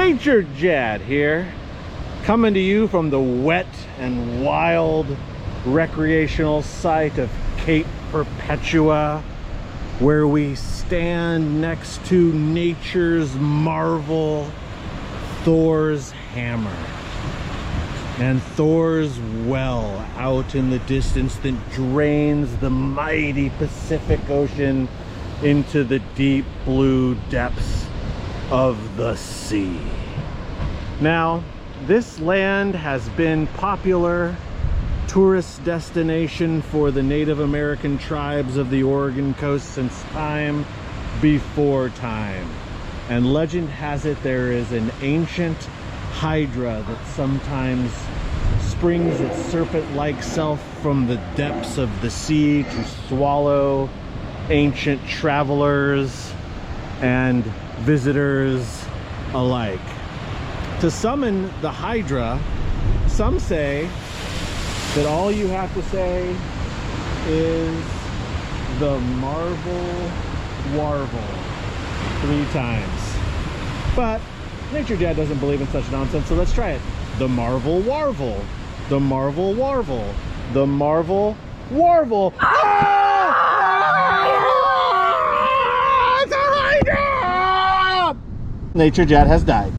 Nature Jadd here, coming to you from the wet and wild recreational site of Cape Perpetua, where we stand next to nature's marvel, Thor's hammer, and Thor's well out in the distance that drains the mighty Pacific Ocean into the deep blue depths of the sea. Now, this land has been popular tourist destination for the Native American tribes of the Oregon coast since time before time. And legend has it there is an ancient Hydra that sometimes springs its serpent-like self from the depths of the sea to swallow ancient travelers and visitors alike. To summon the Hydra, some say that all you have to say is the Marvel Warble 3 times. But Nature Jadd doesn't believe in such nonsense, so let's try it. The Marvel Warble. The Marvel Warble. The Marvel Warble. Ah! It's a Hydra! Nature Jadd has died.